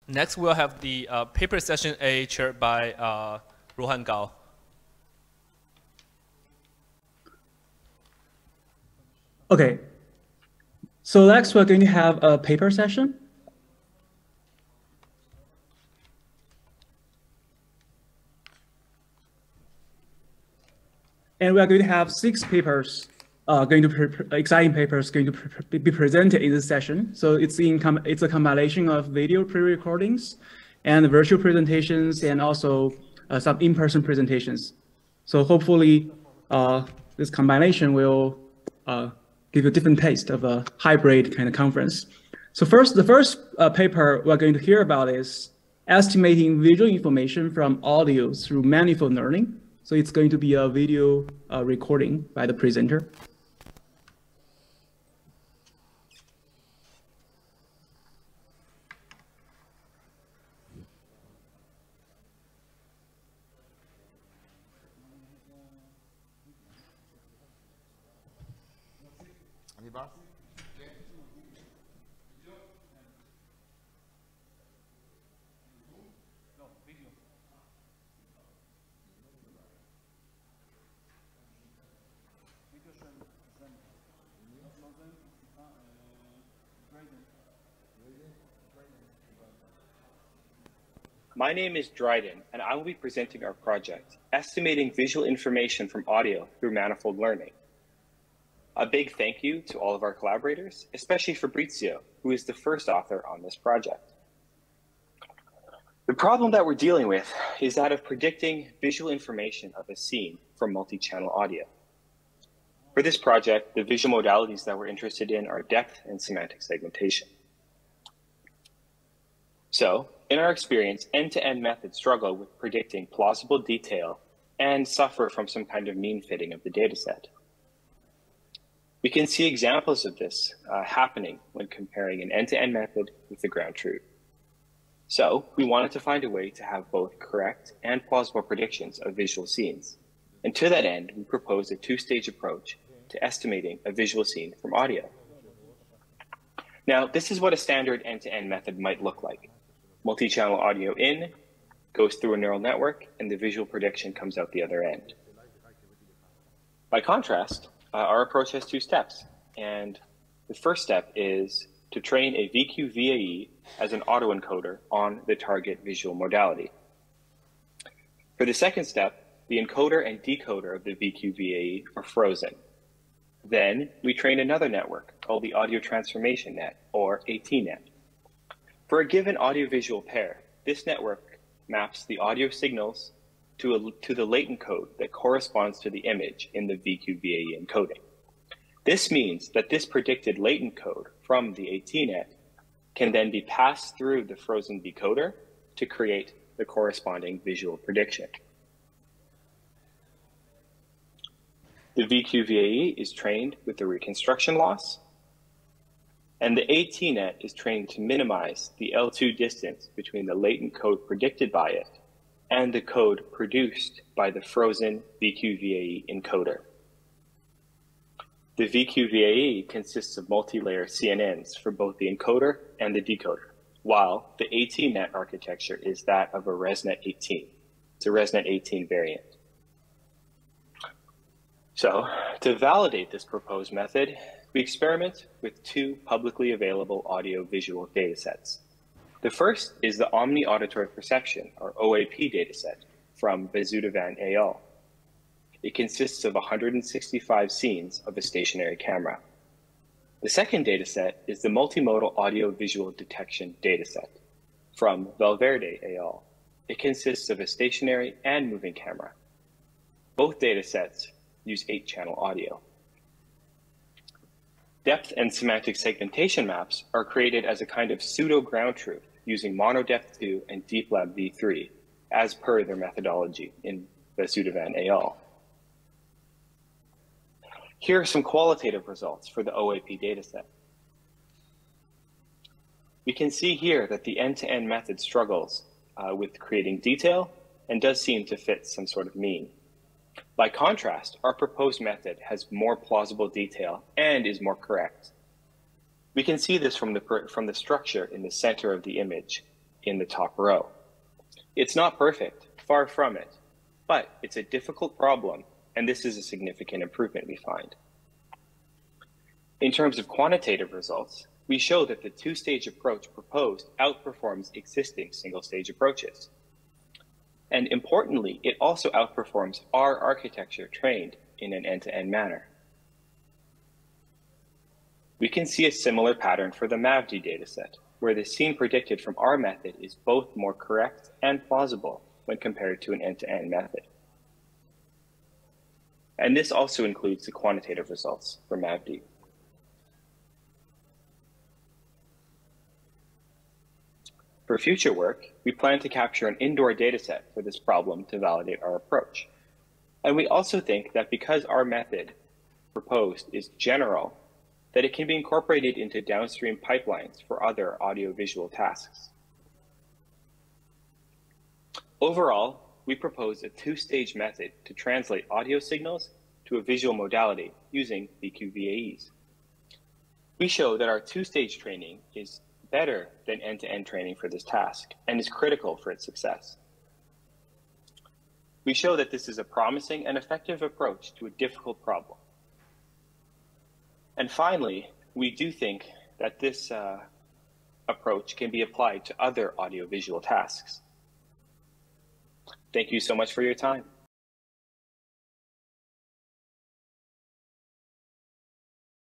Next, we'll have the paper session A chaired by Rohan Gao. Okay, so next we're going to have a paper session. And we are going to have 6 papers, exciting papers going to be presented in this session. So it's a combination of video pre-recordings and virtual presentations and also some in-person presentations. So hopefully this combination will give you a different taste of a hybrid kind of conference. So the first paper we're going to hear about is estimating visual information from audio through manifold learning. So it's going to be a video recording by the presenter. My name is Dryden, and I will be presenting our project, Estimating Visual Information from Audio Through Manifold Learning. A big thank you to all of our collaborators, especially Fabrizio, who is the first author on this project. The problem that we're dealing with is that of predicting visual information of a scene from multi-channel audio. For this project, the visual modalities that we're interested in are depth and semantic segmentation. So, in our experience, end-to-end methods struggle with predicting plausible detail and suffer from some kind of mean fitting of the dataset. We can see examples of this happening when comparing an end-to-end method with the ground truth. So, we wanted to find a way to have both correct and plausible predictions of visual scenes. And to that end, we proposed a 2-stage approach to estimating a visual scene from audio. Now, this is what a standard end-to-end method might look like. Multi-channel audio in, goes through a neural network, and the visual prediction comes out the other end. By contrast, our approach has 2 steps. And the first step is to train a VQ-VAE as an autoencoder on the target visual modality. For the second step, the encoder and decoder of the VQ-VAE are frozen. Then we train another network called the audio transformation net, or ATNet. For a given audiovisual pair, this network maps the audio signals to the latent code that corresponds to the image in the VQ-VAE encoding. This means that this predicted latent code from the ATNet can then be passed through the frozen decoder to create the corresponding visual prediction. The VQ-VAE is trained with the reconstruction loss, and the ATNet is trained to minimize the L2 distance between the latent code predicted by it and the code produced by the frozen VQ-VAE encoder. The VQ-VAE consists of multi-layer CNNs for both the encoder and the decoder, while the ATNet architecture is that of a ResNet 18. It's a ResNet 18 variant. So, to validate this proposed method, we experiment with 2 publicly available audio-visual datasets. The first is the Omni Auditory Perception, or OAP dataset, from Bezudevan et al. It consists of 165 scenes of a stationary camera. The second dataset is the Multimodal Audio-Visual Detection dataset, from Valverde et al. It consists of a stationary and moving camera. Both datasets use 8-channel audio. Depth and semantic segmentation maps are created as a kind of pseudo ground truth using MonoDepth2 and DeepLab v3 as per their methodology in Bezudevan et al. Here are some qualitative results for the OAP dataset. We can see here that the end-to-end method struggles with creating detail and does seem to fit some sort of mean. By contrast, our proposed method has more plausible detail and is more correct. We can see this from the structure in the center of the image. in the top row. It's not perfect, far from it, but it's a difficult problem, and this is a significant improvement we find. In terms of quantitative results, we show that the two-stage approach proposed outperforms existing single-stage approaches. And importantly, it also outperforms our architecture trained in an end-to-end manner. We can see a similar pattern for the MAVD dataset, where the scene predicted from our method is both more correct and plausible when compared to an end-to-end method. And this also includes the quantitative results for MAVD. For future work, we plan to capture an indoor dataset for this problem to validate our approach. And we also think that because our method proposed is general, that it can be incorporated into downstream pipelines for other audiovisual tasks. Overall, we propose a two-stage method to translate audio signals to a visual modality using VQVAEs. We show that our two-stage training is better than end-to-end training for this task and is critical for its success. We show that this is a promising and effective approach to a difficult problem. And finally, we do think that this approach can be applied to other audiovisual tasks. Thank you so much for your time.